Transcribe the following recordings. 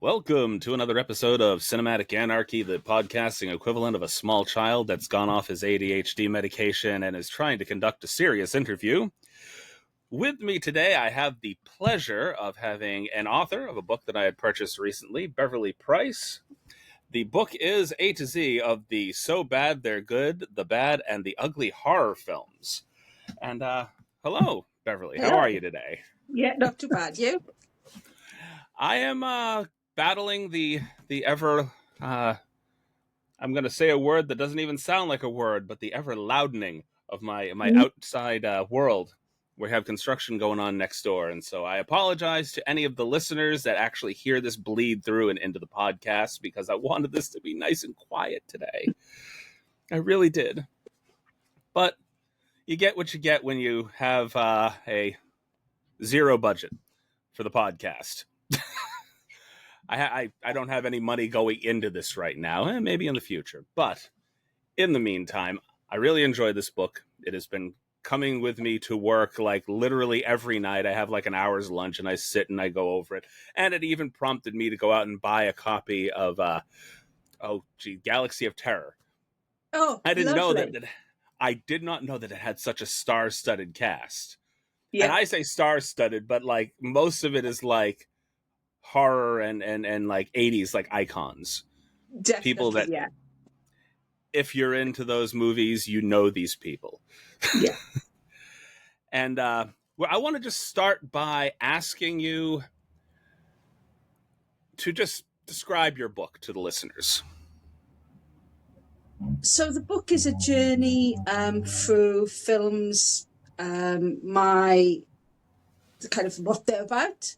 Welcome to another episode of Cinematic Anarchy, the podcasting equivalent of a small child that's gone off his ADHD medication and is trying to conduct a serious interview. With me today, I have the pleasure of having an author of a book that I had purchased recently, Beverley Price. The book is A to Z of the So Bad They're Good, the Bad, and the Ugly horror films. And hello, Beverley. How are you today? Yeah, not too bad. You? I am battling the ever, I'm going to say a word that doesn't even sound like a word, but the ever loudening of my outside world. We have construction going on next door, and so I apologize to any of the listeners that actually hear this bleed through and into the podcast, because I wanted this to be nice and quiet today. I really did. But you get what you get when you have a zero budget for the podcast. I don't have any money going into this right now, and maybe in the future. But in the meantime, I really enjoy this book. It has been coming with me to work like literally every night. I have like an hour's lunch and I sit and I go over it. And it even prompted me to go out and buy a copy of Galaxy of Terror. Oh, I didn't lovely. know that I did not know that it had such a star-studded cast. Yeah. And I say star-studded, but like most of it is like horror and like 80s like icons. Definitely, People that, yeah. if you're into those movies, you know these people. Yeah. And I want to just start by asking you to just describe your book to the listeners. So the book is a journey through films, my kind of what they're about,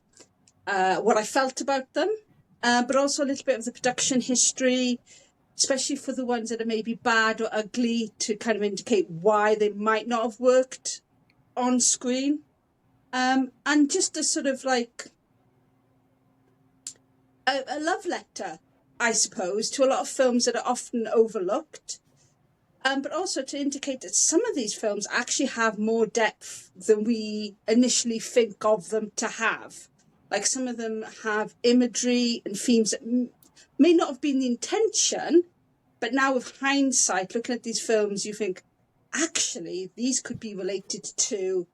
what I felt about them, but also a little bit of the production history, especially for the ones that are maybe bad or ugly, to kind of indicate why they might not have worked on screen. And just a sort of like a love letter, I suppose, to a lot of films that are often overlooked. But also to indicate that some of these films actually have more depth than we initially think of them to have. Like some of them have imagery and themes that may not have been the intention, but now with hindsight, looking at these films, you think, actually, these could be related to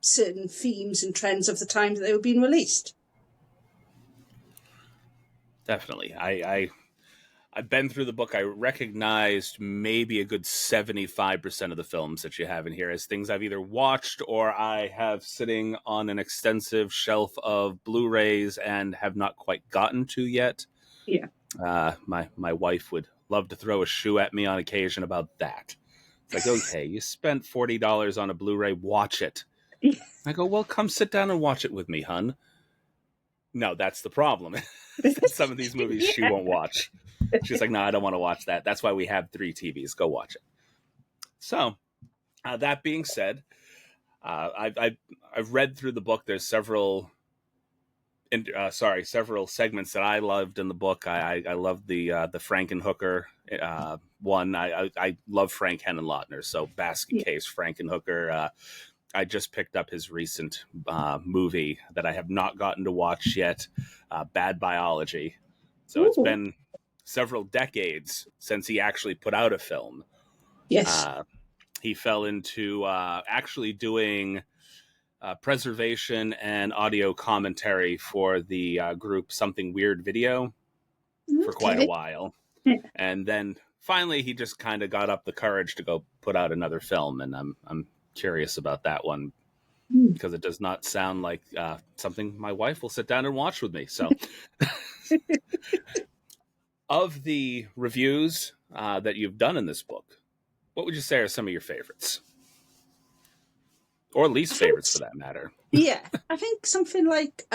certain themes and trends of the time that they were being released. Definitely. I've been through the book. I recognized maybe a good 75% of the films that you have in here as things I've either watched or I have sitting on an extensive shelf of Blu-rays and have not quite gotten to yet. Yeah. My wife would love to throw a shoe at me on occasion about that. It's like, okay, you spent $40 on a Blu-ray, watch it. I go, well, come sit down and watch it with me, hun. No, that's the problem. Some of these movies she won't watch. She's like, no, I don't want to watch that. That's why we have 3 TVs. Go watch it. So, that being said, I've read through the book. There's several segments that I loved in the book. I loved the Frankenhooker one. I love Frank Henenlotter. So basket case Frankenhooker. I just picked up his recent movie that I have not gotten to watch yet, Bad Biology. So It's been several decades since he actually put out a film. Yes. He fell into actually doing preservation and audio commentary for the group Something Weird Video for quite a while. And then finally he just kind of got up the courage to go put out another film, and I'm curious about that one because it does not sound like something my wife will sit down and watch with me. So of the reviews that you've done in this book, what would you say are some of your favorites? Or least favorites, for that matter. Yeah, I think something like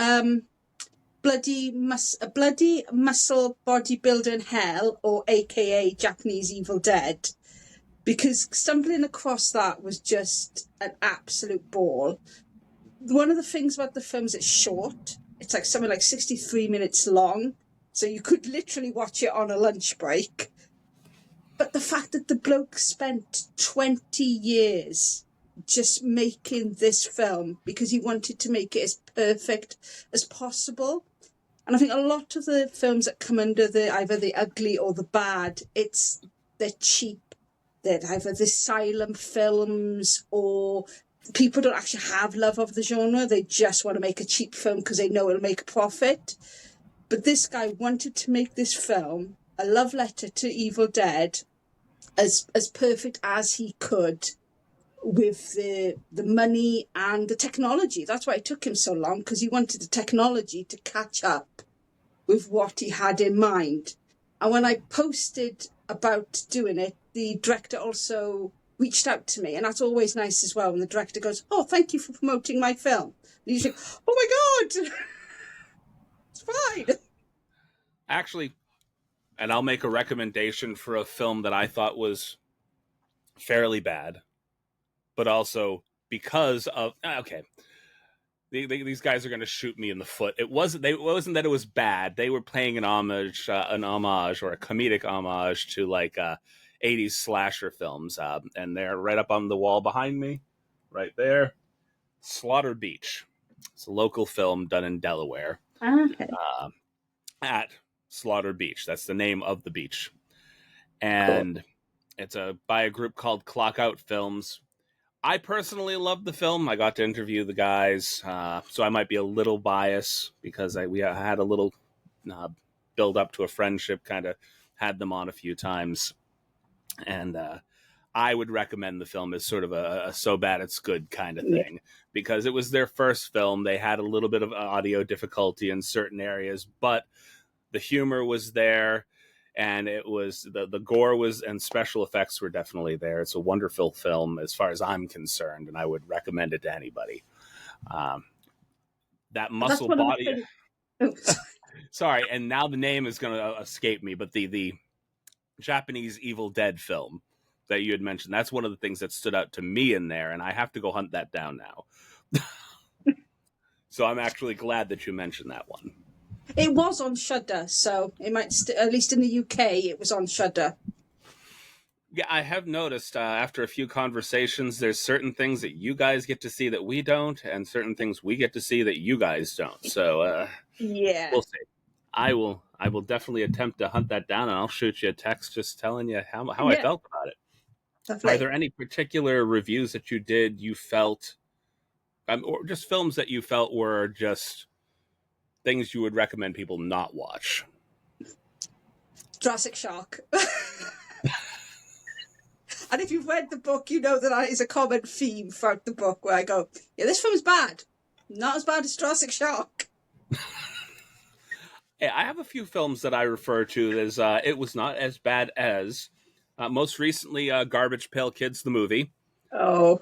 Bloody Muscle Bodybuilder in Hell, or AKA Japanese Evil Dead, because stumbling across that was just an absolute ball. One of the things about the film is it's short. It's like something like 63 minutes long, so you could literally watch it on a lunch break. But the fact that the bloke spent 20 years just making this film because he wanted to make it as perfect as possible. And I think a lot of the films that come under either the ugly or the bad, they're cheap. They're either the silent films, or people don't actually have love of the genre. They just want to make a cheap film because they know it'll make a profit. But this guy wanted to make this film a love letter to Evil Dead, as perfect as he could, with the money and the technology. That's why it took him so long, because he wanted the technology to catch up with what he had in mind. And when I posted about doing it, the director also reached out to me, and that's always nice as well when the director goes, "Oh, thank you for promoting my film." And you think, "Oh my god, it's fine." Actually, and I'll make a recommendation for a film that I thought was fairly bad, but also because of okay, these guys are going to shoot me in the foot. It wasn't that it was bad. They were paying an homage or a comedic homage to like 80s slasher films, and they're right up on the wall behind me, right there. Slaughter Beach. It's a local film done in Delaware. Okay. At Slaughter Beach. That's the name of the beach. Cool. And it's by a group called Clock Out Films. I personally love the film. I got to interview the guys, so I might be a little biased because we had a little build up to a friendship, kind of had them on a few times. And I would recommend the film as sort of a so bad it's good kind of thing, because it was their first film. They had a little bit of audio difficulty in certain areas, but the humor was there, and it was the gore was, and special effects were definitely there. It's a wonderful film as far as I'm concerned, and I would recommend it to anybody. That muscle body. Sorry, and now the name is going to escape me, but the Japanese Evil Dead film that you had mentioned, that's one of the things that stood out to me in there, and I have to go hunt that down now. So I'm actually glad that you mentioned that one. It was on Shudder, so it might at least in the UK it was on Shudder. Yeah, I have noticed after a few conversations, there's certain things that you guys get to see that we don't, and certain things we get to see that you guys don't. So yeah, we'll see. I will definitely attempt to hunt that down, and I'll shoot you a text just telling you how I felt about it. Lovely. Are there any particular reviews that you felt, or just films that you felt were just things you would recommend people not watch? Jurassic Shark. And if you've read the book, you know that is a common theme throughout the book, where I go, yeah, this film's bad. Not as bad as Jurassic Shark. I have a few films that I refer to as it was not as bad as. Most recently, Garbage Pail Kids, the movie. Oh.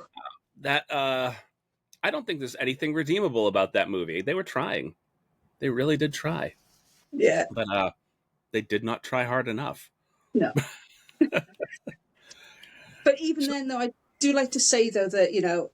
That, I don't think there's anything redeemable about that movie. They were trying. They really did try. Yeah. But they did not try hard enough. No. But even then, though, I do like to say, though, that,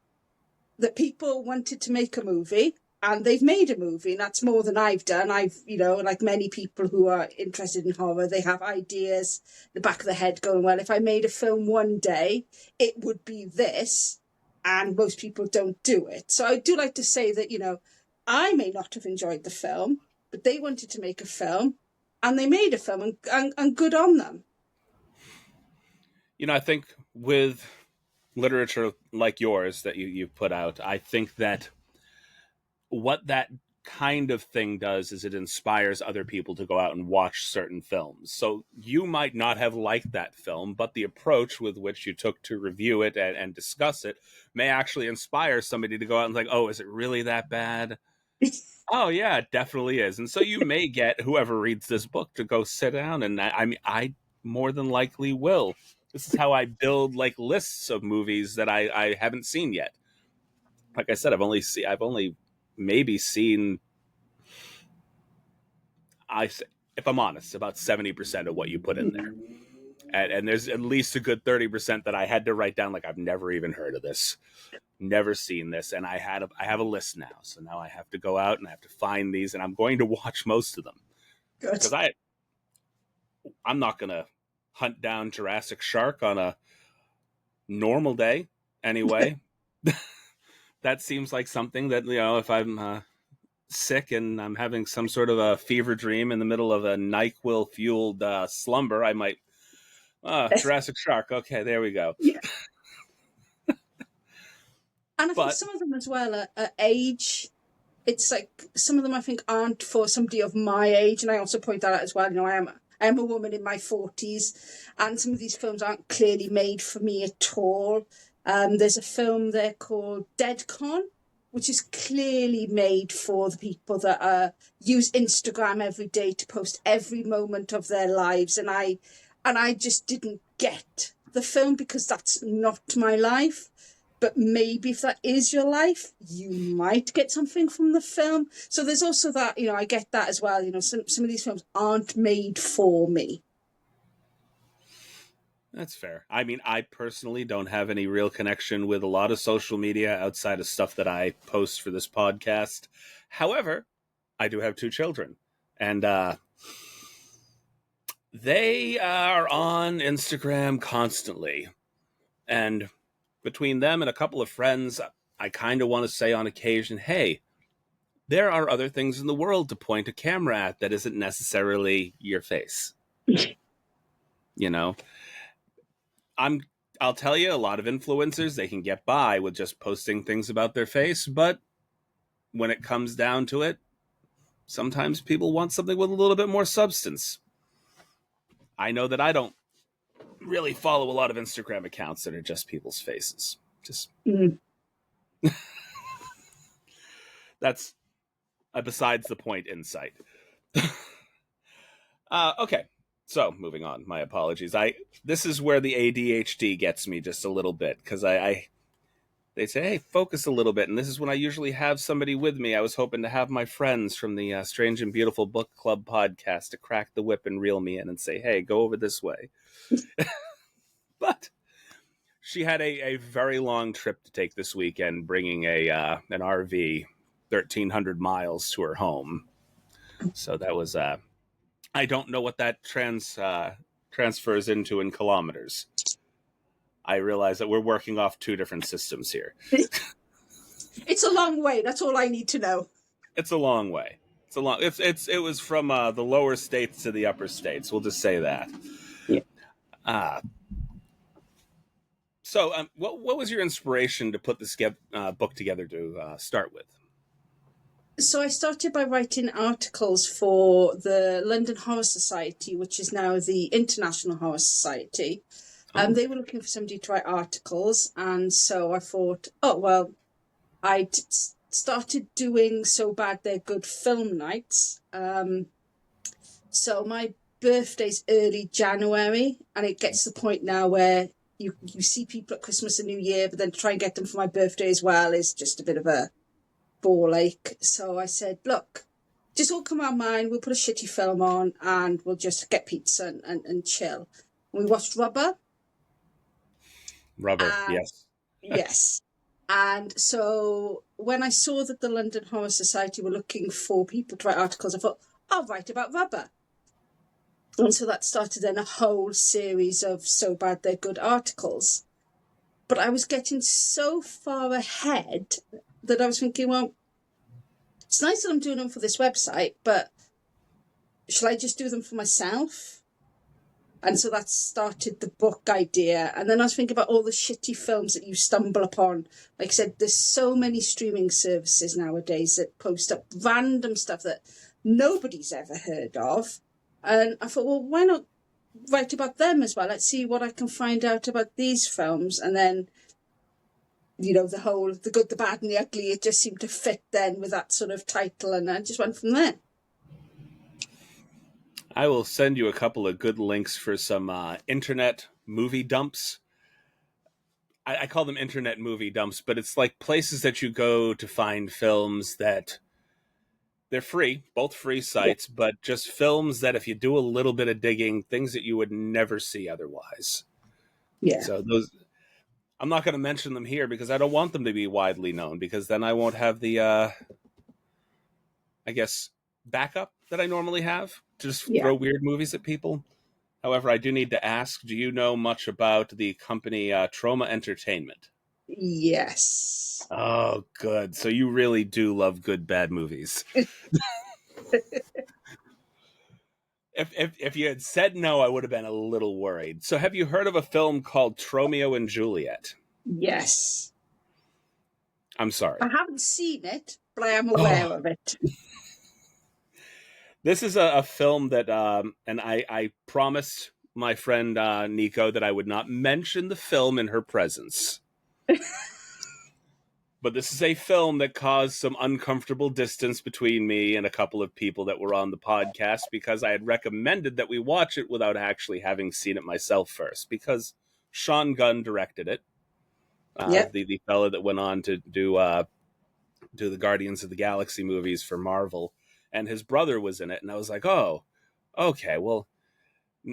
that people wanted to make a movie, and they've made a movie, and that's more than I've done. I've, like many people who are interested in horror, they have ideas in the back of their head going, well, if I made a film one day, it would be this, and most people don't do it. So I do like to say that, I may not have enjoyed the film, but they wanted to make a film, and they made a film, and good on them. I think with literature like yours that you've put out, I think that what that kind of thing does is it inspires other people to go out and watch certain films. So you might not have liked that film, but the approach with which you took to review it and discuss it may actually inspire somebody to go out and like, oh, is it really that bad? Oh yeah, it definitely is. And so you may get whoever reads this book to go sit down, and I more than likely will. This is how I build like lists of movies that I haven't seen yet. Like I said, I've only maybe seen, if I'm honest, about 70% of what you put in there. And there's at least a good 30% that I had to write down, like, I've never even heard of this, never seen this. And I have a list now. So now I have to go out and I have to find these, and I'm going to watch most of them. Because I'm not going to hunt down Jurassic Shark on a normal day anyway. That seems like something that, if I'm sick and I'm having some sort of a fever dream in the middle of a NyQuil fueled slumber, I might. Jurassic Shark. Okay, there we go. Yeah. And I think But some of them as well are age. It's like some of them I think aren't for somebody of my age, and I also point that out as well. I am a woman in my 40s, and some of these films aren't clearly made for me at all. There's a film there called Deadcon, which is clearly made for the people that use Instagram every day to post every moment of their lives, and I just didn't get the film because that's not my life. But maybe if that is your life, you might get something from the film. So there's also that, I get that as well. Some of these films aren't made for me. that's fair. I mean, I personally don't have any real connection with a lot of social media outside of stuff that I post for this podcast. However, I do have 2 children, and they are on Instagram constantly. And between them and a couple of friends, I kind of want to say on occasion, hey, there are other things in the world to point a camera at that isn't necessarily your face. You know, I'll tell you, a lot of influencers, they can get by with just posting things about their face, but when it comes down to it, sometimes people want something with a little bit more substance. I know that I don't really follow a lot of Instagram accounts that are just people's faces. Just that's a besides the point insight. Okay, so moving on. My apologies. This is where the ADHD gets me just a little bit because they say, hey, focus a little bit, and this is when I usually have somebody with me. I was hoping to have my friends from the Strange and Beautiful Book Club podcast to crack the whip and reel me in and say, hey, go over this way. But she had a very long trip to take this weekend, bringing an RV 1,300 miles to her home. So that was I don't know what that transfers into in kilometers. I realize that we're working off 2 different systems here. It's a long way. That's all I need to know. It's a long way. It was from the lower states to the upper states. We'll just say that. Yeah. So, what was your inspiration to put this book together to start with? So I started by writing articles for the London Horror Society, which is now the International Horror Society. They were looking for somebody to write articles, and so I thought, I'd started doing So Bad They're Good film nights. So my birthday's early January, and it gets to the point now where you see people at Christmas and New Year, but then to try and get them for my birthday as well is just a bit of a ball ache. So I said, look, just all come our mind, we'll put a shitty film on and we'll just get pizza and chill. And we watched Rubber. Yes. Yes. And so when I saw that the London Horror Society were looking for people to write articles, I thought, I'll write about Rubber. And so that started then a whole series of So Bad They're Good articles. But I was getting so far ahead that I was thinking, well, it's nice that I'm doing them for this website, but shall I just do them for myself? And so that started the book idea. And then I was thinking about all the shitty films that you stumble upon. Like I said, there's so many streaming services nowadays that post up random stuff that nobody's ever heard of. And I thought, well, why not write about them as well? Let's see what I can find out about these films. And then, the good, the bad and the ugly, it just seemed to fit then with that sort of title. And I just went from there. I will send you a couple of good links for some internet movie dumps. I call them internet movie dumps, but it's like places that you go to find films that they're free, both free sites, but just films that if you do a little bit of digging, things that you would never see otherwise. Yeah. So those, I'm not going to mention them here because I don't want them to be widely known, because then I won't have the, I guess, backup that I normally have to just throw weird movies at people. However, I do need to ask, do you know much about the company Trauma Entertainment? Yes. Oh, good. So you really do love good bad movies. If you had said no, I would have been a little worried. So have you heard of a film called Tromeo and Juliet? Yes. I'm I sorry. haven't seen it, but I am Oh, aware of it. this is a film that, and I promised my friend Nico that I would not mention the film in her presence. But this is a film that caused some uncomfortable distance between me and a couple of people that were on the podcast because I had recommended that we watch it without actually having seen it myself first. Because Sean Gunn directed it, Yep. the fella that went on to do the Guardians of the Galaxy movies for Marvel, and his brother was in it, and I was like, oh, okay, well,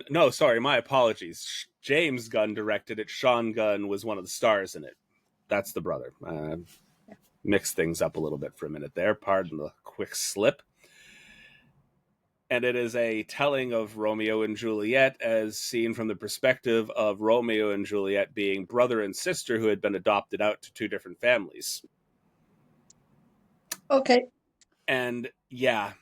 no, sorry, my apologies. James Gunn directed it. Sean Gunn was one of the stars in it. That's the brother. Mix things up a little bit for a minute there. Pardon the quick slip. And it is a telling of Romeo and Juliet as seen from the perspective of Romeo and Juliet being brother and sister who had been adopted out to two different families. Okay. And yeah,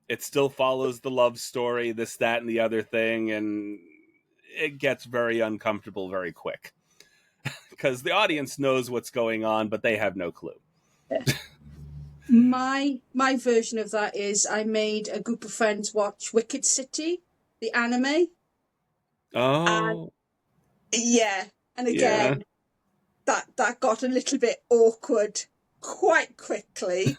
it still follows the love story, this, that, and the other thing, and it gets very uncomfortable very quick because the audience knows what's going on, but they have no clue. My version of that is I made a group of friends watch Wicked City, the anime. And Oh, yeah, and yeah. again, that got a little bit awkward quite quickly.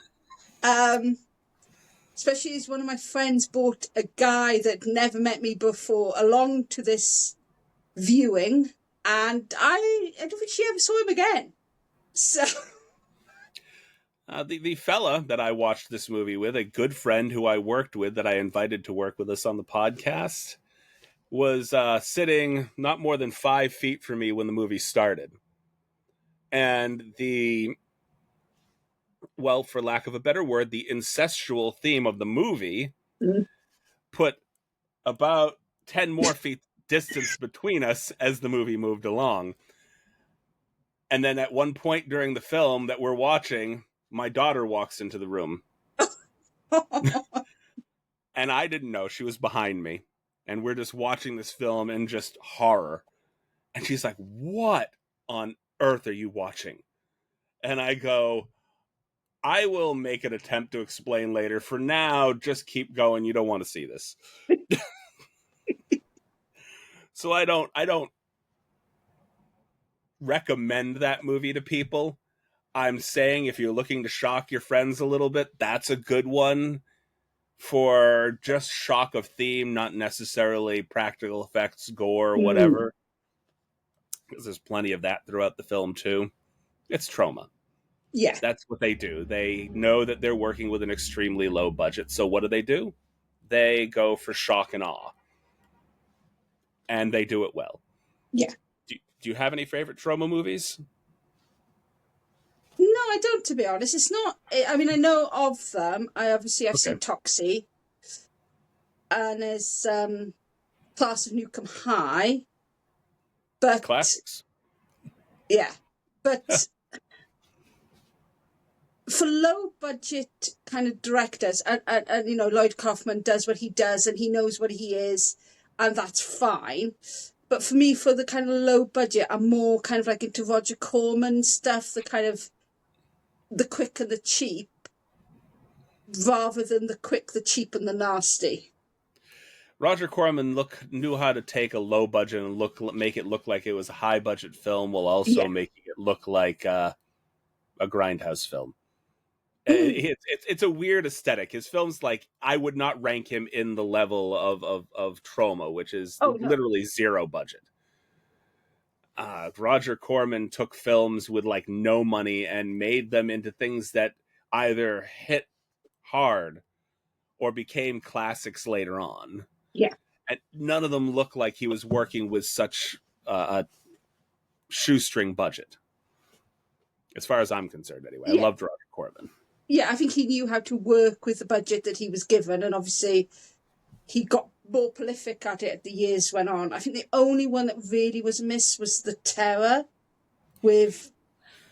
Especially as one of my friends brought a guy that never met me before along to this viewing, and I don't think she ever saw him again. So The fella that I watched this movie with, a good friend who I worked with that I invited to work with us on the podcast, was sitting not more than 5 feet from me when the movie started. And well, for lack of a better word, the incestual theme of the movie put about 10 more feet distance between us as the movie moved along. And then at one point during the film that we're watching, my daughter walks into the room. And I didn't know she was behind me. And we're just watching this film in just horror. And she's like, "What on earth are you watching?" And I go, "I will make an attempt to explain later. For now, just keep going. You don't want to see this." So I don't recommend that movie to people. I'm saying if you're looking to shock your friends a little bit, that's a good one for just shock of theme, not necessarily practical effects, gore, whatever. Because there's plenty of that throughout the film too. It's trauma. yeah, That's what they do. They know that they're working with an extremely low budget. So what do? They go for shock and awe. And they do it well. yeah. Do you have any favorite trauma movies? No, I don't. To be honest, it's not. I mean, I know of them. I've Okay. seen Toxie, and there's Class of Newcomb High, but Classics. yeah, but for low budget kind of directors, and you know, Lloyd Kaufman does what he does, and he knows what he is, and that's fine. But for me, for the kind of low budget, I'm more kind of like into Roger Corman stuff, the kind of the quick and the cheap, rather than the quick, the cheap, and the nasty. Roger Corman knew how to take a low budget and make it look like it was a high budget film while also Yeah. making it look like a grindhouse film. Mm. It's a weird aesthetic. His films, like, I would not rank him in the level of Trauma, which is Oh no. literally zero budget. Roger Corman took films with like no money and made them into things that either hit hard or became classics later on. Yeah. And none of them look like he was working with such a shoestring budget, as far as I'm concerned. Anyway, I Yeah. loved Roger Corman. Yeah, I think he knew how to work with the budget that he was given, and obviously he got more prolific at it as the years went on. I think the only one that really was a miss was The Terror. with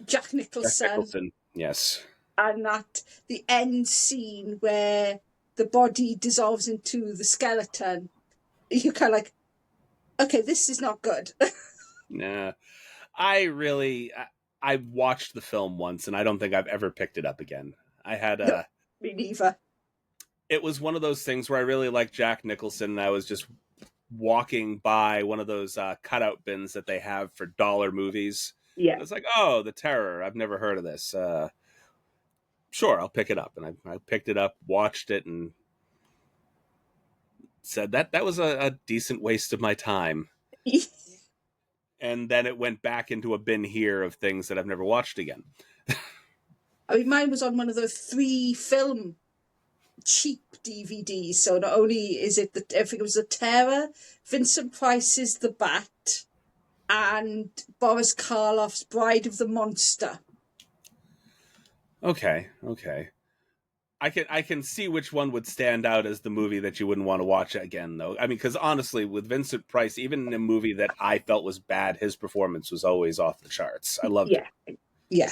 Jack Jack Nicholson, Nicholson. Yes. and that the end scene where the body dissolves into the skeleton, you're kind of like, okay, this is not good. Nah. I watched the film once and I don't think I've ever picked it up again. I had No, a me neither. It was one of those things where I really liked Jack Nicholson and I was just walking by one of those cutout bins that they have for dollar movies. Yeah. And it's like, oh, The Terror. I've never heard of this. Sure, I'll pick it up. And I picked it up, watched it, and said that was a decent waste of my time. And then it went back into a bin here of things that I've never watched again. I mean, mine was on one of those 3 film cheap DVDs. So not only is it I think it was The Terror, Vincent Price's The Bat, and Boris Karloff's Bride of the Monster. Okay. I can see which one would stand out as the movie that you wouldn't want to watch again, though. I mean, because honestly, with Vincent Price, even in a movie that I felt was bad, his performance was always off the charts. I loved it. Yeah.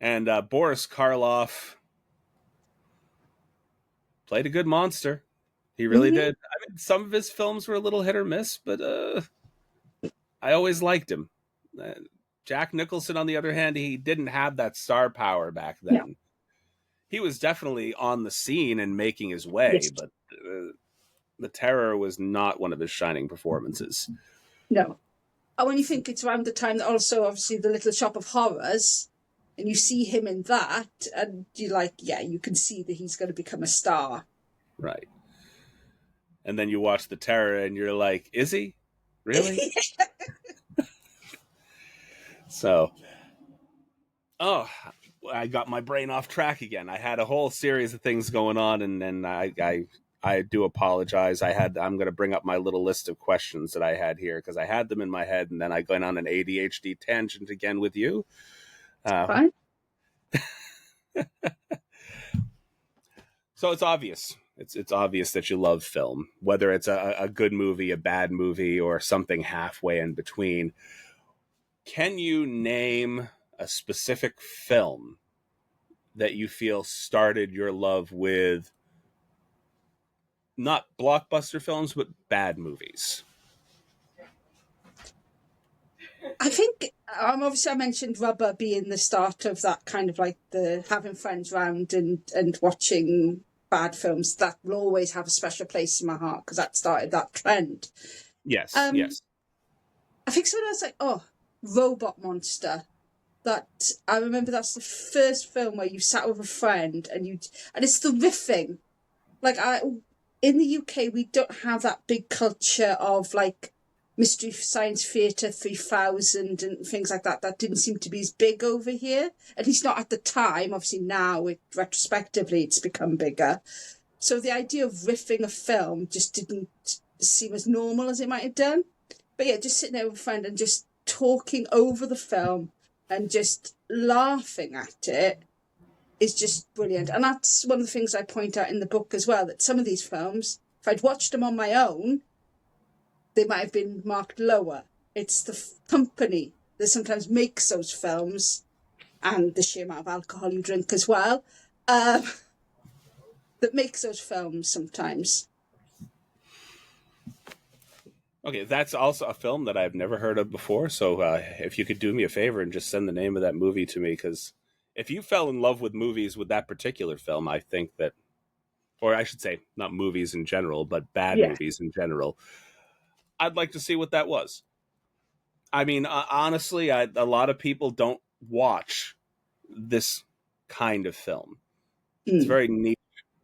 And Boris Karloff played a good monster. He really did. I mean, some of his films were a little hit or miss, but I always liked him. Jack Nicholson, on the other hand, he didn't have that star power back then. No. He was definitely on the scene and making his way, Yes. but The Terror was not one of his shining performances. No. And when you think it's around the time that also, obviously, The Little Shop of Horrors, and you see him in that, and you're like, yeah, you can see that he's going to become a star. Right. And then you watch The Terror and you're like, is he? Really? So, I got my brain off track again. I had a whole series of things going on, and then I do apologize. I'm going to bring up my little list of questions that I had here because I had them in my head, and then I went on an ADHD tangent again with you. Fine. So it's obvious. It's obvious that you love film, whether it's a good movie, a bad movie, or something halfway in between. Can you name a specific film that you feel started your love with not blockbuster films, but bad movies? I think obviously I mentioned Rubber being the start of that kind of like the having friends round and watching bad films. That will always have a special place in my heart because that started that trend. Yes, yes. I think someone else like, oh, Robot Monster. That I remember that's the first film where you sat with a friend and it's the riffing. Like in the UK we don't have that big culture of like Mystery Science Theatre 3000 and things like that. That didn't seem to be as big over here, at least not at the time. Obviously now, retrospectively, it's become bigger. So the idea of riffing a film just didn't seem as normal as it might have done. But yeah, just sitting there with a friend and just talking over the film and just laughing at it is just brilliant. And that's one of the things I point out in the book as well, that some of these films, if I'd watched them on my own, they might have been marked lower. It's the company that sometimes makes those films, and the sheer amount of alcohol you drink as well, that makes those films sometimes. Okay, that's also a film that I've never heard of before. So if you could do me a favor and just send the name of that movie to me, because if you fell in love with movies with that particular film, I think that, or I should say, not movies in general, but bad movies in general, I'd like to see what that was. I mean, honestly, a lot of people don't watch this kind of film. It's very niche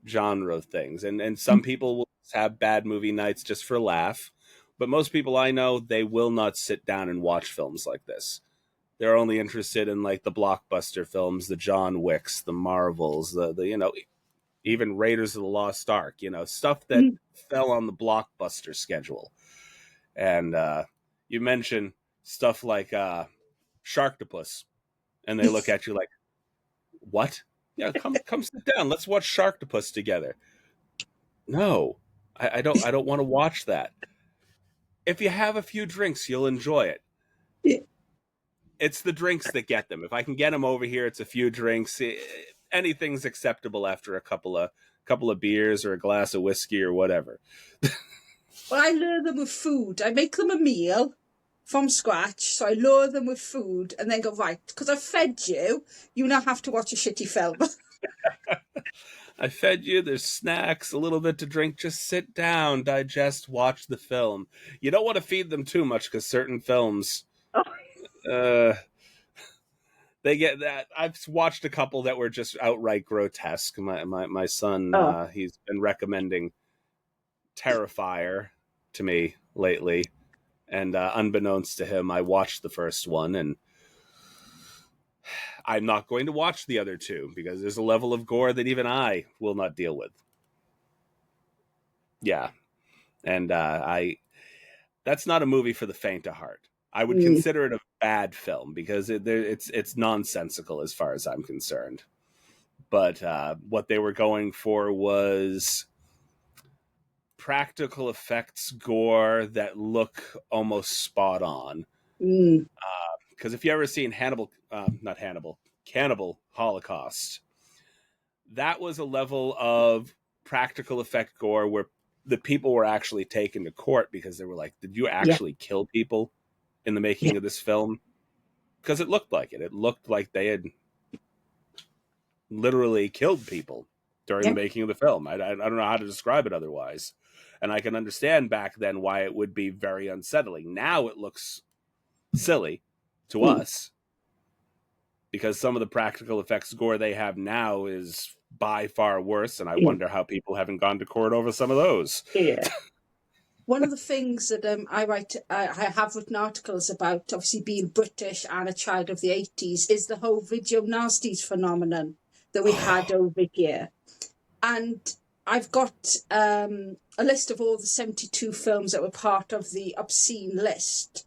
genre of things, and some people will have bad movie nights just for laugh. But most people I know, they will not sit down and watch films like this. They're only interested in like the blockbuster films, the John Wicks, the Marvels, the even Raiders of the Lost Ark, stuff that fell on the blockbuster schedule. And you mention stuff like Sharktopus, and they look at you like, "What? Yeah, come sit down. Let's watch Sharktopus together." No, I don't want to watch that. If you have a few drinks, you'll enjoy it. Yeah. It's the drinks that get them. If I can get them over here, it's a few drinks. Anything's acceptable after a couple of beers or a glass of whiskey or whatever. Well, I lure them with food. I make them a meal from scratch. So I lure them with food and then go, right, because I've fed you, you now have to watch a shitty film. I fed you, there's snacks, a little bit to drink. Just sit down, digest, watch the film. You don't want to feed them too much because certain films, uh, they get that. I've watched a couple that were just outright grotesque. My son, Oh. he's been recommending Terrifier to me lately. And unbeknownst to him, I watched the first one, and I'm not going to watch the other two because there's a level of gore that even I will not deal with. Yeah. And that's not a movie for the faint of heart. I would consider it a bad film because it's nonsensical as far as I'm concerned. But what they were going for was practical effects gore that look almost spot on. Because if you ever seen Cannibal Holocaust, that was a level of practical effect gore where the people were actually taken to court because they were like, did you actually kill people in the making of this film? Because it looked like it. It looked like they had literally killed people during the making of the film. I don't know how to describe it otherwise. And I can understand back then why it would be very unsettling. Now it looks silly to us because some of the practical effects gore they have now is by far worse, and I wonder how people haven't gone to court over some of those. Yeah. One of the things that I have written articles about, obviously being British and a child of the 80s, is the whole video nasties phenomenon that we had over here. And I've got a list of all the 72 films that were part of the obscene list.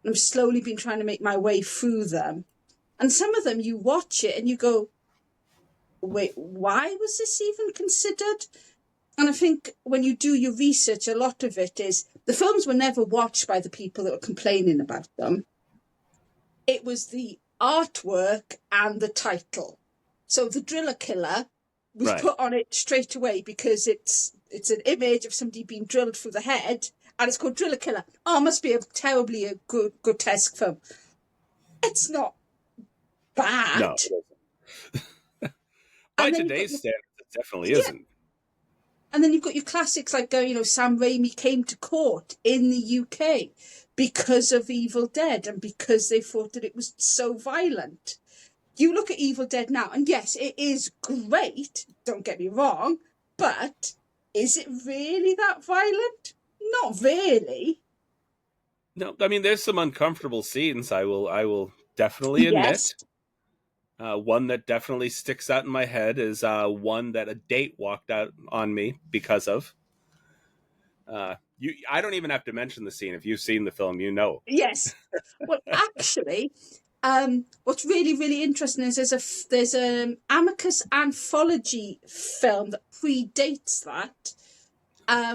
And I've slowly been trying to make my way through them. And some of them, you watch it and you go, wait, why was this even considered? And I think when you do your research, a lot of it is the films were never watched by the people that were complaining about them. It was the artwork and the title. So the Driller Killer was put on it straight away because it's an image of somebody being drilled through the head, and it's called Driller Killer. Oh, it must be a terribly grotesque film. It's not bad. No, it isn't. By today's standards, it definitely isn't. And then you've got your classics like, Sam Raimi came to court in the UK because of Evil Dead and because they thought that it was so violent. You look at Evil Dead now, and yes, it is great, don't get me wrong, but is it really that violent? Not really. No, I mean, there's some uncomfortable scenes, I will definitely admit. One that definitely sticks out in my head is one that a date walked out on me because of. I don't even have to mention the scene. If you've seen the film, you know. Yes. Well, actually, what's really, really interesting is there's an Amicus anthology film that predates that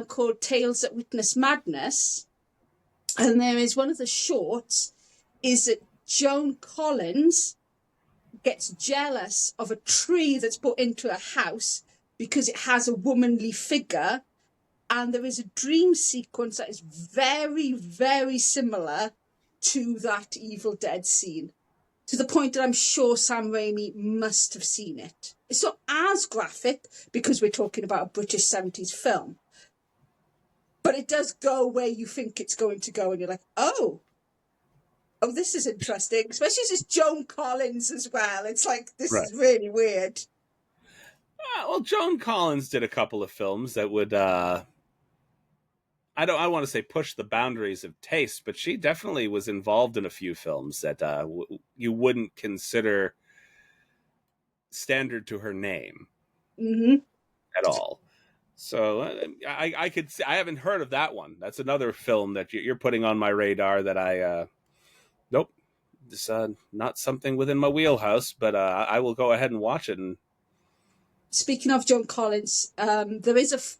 called Tales That Witness Madness. And there is one of the shorts is that Joan Collins gets jealous of a tree that's put into a house because it has a womanly figure. And there is a dream sequence that is very, very similar to that Evil Dead scene, to the point that I'm sure Sam Raimi must have seen it. It's not as graphic because we're talking about a British 70s film, but it does go where you think it's going to go, and you're like, oh, this is interesting, especially as it's Joan Collins as well. It's like, this is really weird. Well, Joan Collins did a couple of films that would, I want to say push the boundaries of taste, but she definitely was involved in a few films that you wouldn't consider standard to her name at all. So I haven't heard of that one. That's another film that you're putting on my radar that nope, it's not something within my wheelhouse, but I will go ahead and watch it. And speaking of Joan Collins, there is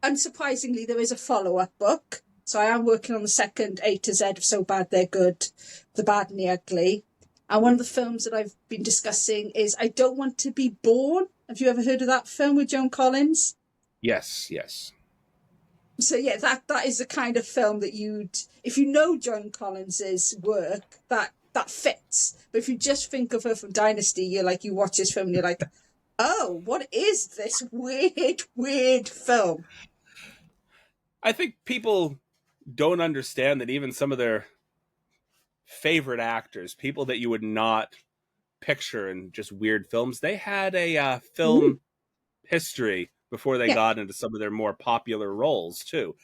unsurprisingly, there is a follow-up book. So I am working on the second A to Z of So Bad They're Good, The Bad and the Ugly. And one of the films that I've been discussing is I Don't Want to Be Born. Have you ever heard of that film with Joan Collins? Yes, yes. So yeah, that is the kind of film that you'd, if you know Joan Collins's work, that fits. But if you just think of her from Dynasty, you're like, you watch this film and you're like, oh, what is this weird film? I think people don't understand that even some of their favorite actors, people that you would not picture in just weird films, they had a Mm, film history before they yeah, got into some of their more popular roles too.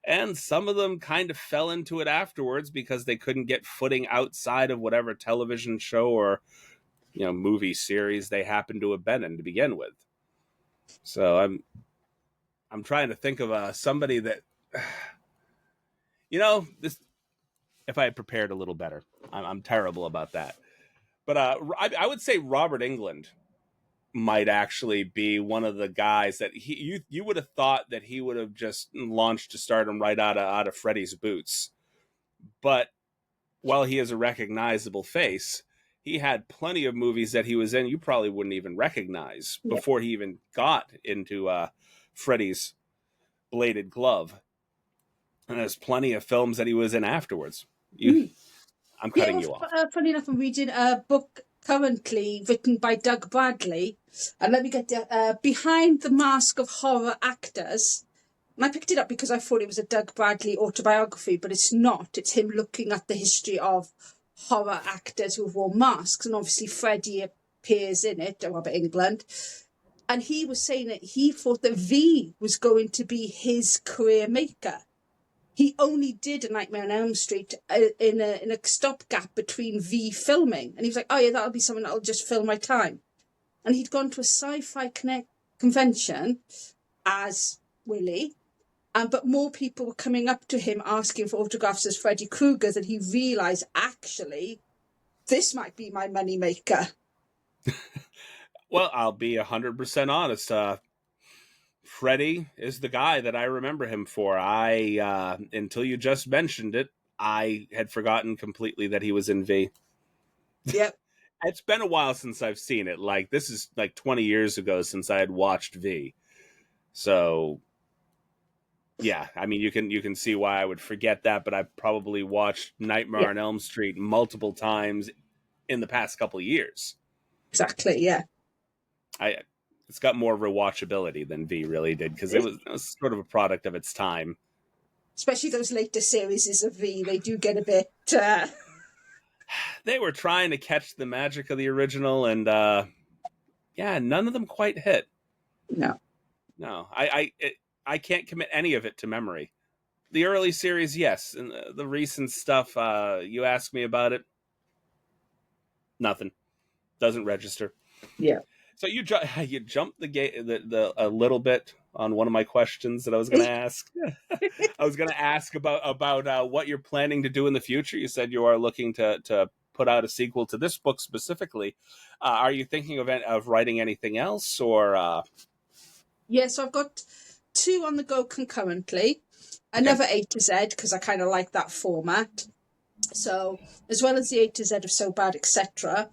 And some of them kind of fell into it afterwards because they couldn't get footing outside of whatever television show or movie series they happened to have been in to begin with. So I'm trying to think of somebody that this, if I had prepared a little better. I'm terrible about that. But I would say Robert Englund might actually be one of the guys that you would have thought that he would have just launched to stardom right out of Freddie's boots. But while he is a recognizable face, he had plenty of movies that he was in you probably wouldn't even recognize yeah. before he even got into Freddie's bladed glove. And there's plenty of films that he was in afterwards. Mm. I'm Yeah, cutting well, you off. funny enough, I'm reading a book currently written by Doug Bradley. And let me get the Behind the Mask of Horror Actors. And I picked it up because I thought it was a Doug Bradley autobiography, but it's not. It's him looking at the history of horror actors who've worn masks. And obviously Freddie appears in it, Robert Englund. And he was saying that he thought that V was going to be his career maker. He only did A Nightmare on Elm Street in a stopgap between V filming. And he was like, oh yeah, that'll be something that'll just fill my time. And he'd gone to a sci-fi convention as Willie, but more people were coming up to him asking for autographs as Freddy Krueger that he realised, actually, this might be my moneymaker. Well, I'll be 100% honest. Freddie is the guy that I remember him for. Until you just mentioned it, I had forgotten completely that he was in V. Yep. It's been a while since I've seen it. Like, this is like 20 years ago since I had watched V. So yeah, I mean, you can see why I would forget that, but I've probably watched Nightmare Yeah, on Elm Street multiple times in the past couple of years. exactly. Yeah. I It's got more rewatchability than V really did because it was sort of a product of its time. Especially those later series of V, they do get a bit. They were trying to catch the magic of the original, and yeah, none of them quite hit. No. No, I can't commit any of it to memory. The early series, yes, and the recent stuff. You ask me about it, nothing doesn't register. Yeah. So you jumped the gate the a little bit on one of my questions that I was going to ask. I was going to ask about what you're planning to do in the future. You said you are looking to put out a sequel to this book specifically. Are you thinking of writing anything else, or? Yeah, so I've got 2 on the go concurrently. Okay. Another A to Z, because I kind of like that format. So, as well as the A to Z of So Bad, etc.,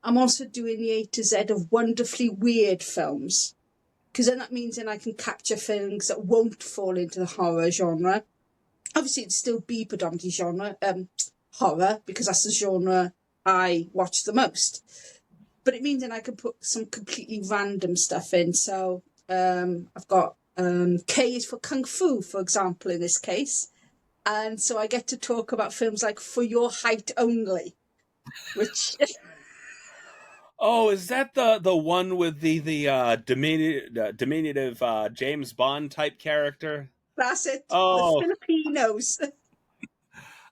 I'm also doing the A to Z of wonderfully weird films. Because then that means then I can capture things that won't fall into the horror genre. Obviously, it'd still be predominantly horror, because that's the genre I watch the most. But it means then I can put some completely random stuff in. So I've got K is for Kung Fu, for example, in this case. And so I get to talk about films like For Your Height Only, which... Oh, is that the one with the diminutive James Bond type character? That's it. The Oh, Filipinos.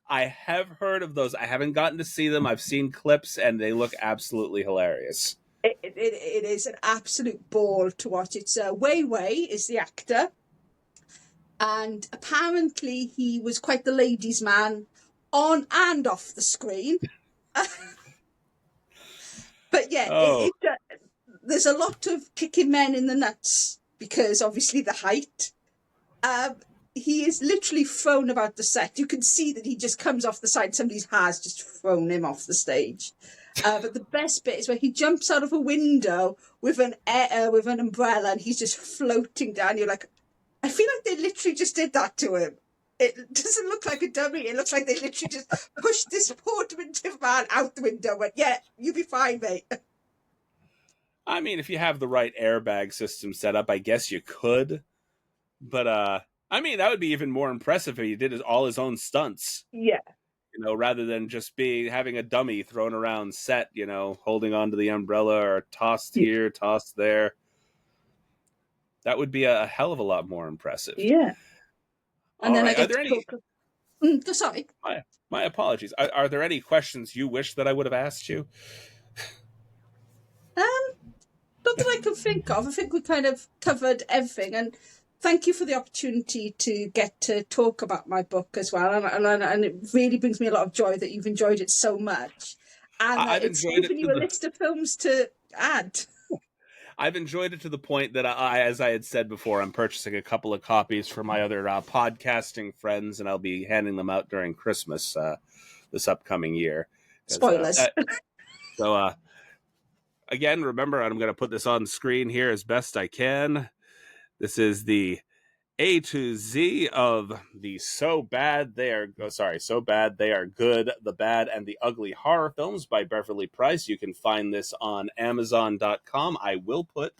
I have heard of those. I haven't gotten to see them. I've seen clips, and they look absolutely hilarious. It is an absolute ball to watch. It's Wei Wei is the actor. And apparently he was quite the ladies' man on and off the screen. But yeah, Oh, there's a lot of kicking men in the nuts because obviously the height. He is literally thrown about the set. You can see that he just comes off the side. Somebody has just thrown him off the stage. But the best bit is where he jumps out of a window with an umbrella, and he's just floating down. You're like, I feel like they literally just did that to him. It doesn't look like a dummy. It looks like they literally just pushed this poor diminutive man out the window. Went, yeah, you'll be fine, mate. I mean, if you have the right airbag system set up, I guess you could. But I mean, that would be even more impressive if he did all his own stunts. Yeah. Rather than just having a dummy thrown around set, holding onto the umbrella or tossed here, tossed there. That would be a hell of a lot more impressive. Yeah. And then right. I get sorry. My apologies. Are there any questions you wish that I would have asked you? Not that I can think of. I think we kind of covered everything, and thank you for the opportunity to get to talk about my book as well. And it really brings me a lot of joy that you've enjoyed it so much, and that it's given you a list of films to add. I've enjoyed it to the point that as I had said before, I'm purchasing a couple of copies for my other podcasting friends, and I'll be handing them out during Christmas this upcoming year. Spoilers. Again, remember, I'm going to put this on screen here as best I can. This is the A to Z of the So Bad They Are Good, The Bad, and the Ugly horror films by Beverley Price. You can find this on Amazon.com. I will put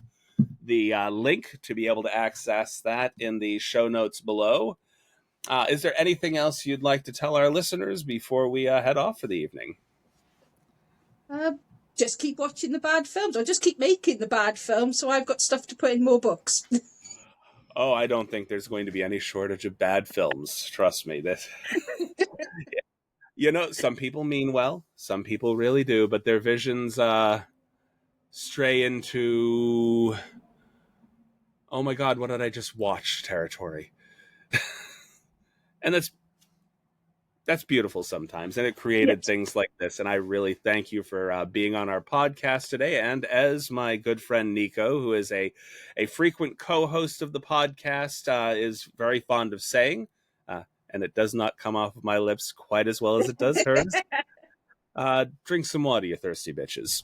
the link to be able to access that in the show notes below. Is there anything else you'd like to tell our listeners before we head off for the evening? Just keep watching the bad films, or just keep making the bad films, so I've got stuff to put in more books. Oh, I don't think there's going to be any shortage of bad films. Trust me. Some people mean well. Some people really do, but their visions stray into, oh my God, what did I just watch territory? And that's beautiful sometimes, and it created things like this, and I really thank you for being on our podcast today. And as my good friend Nico, who is a frequent co-host of the podcast, is very fond of saying, and it does not come off of my lips quite as well as it does hers, drink some water, you thirsty bitches.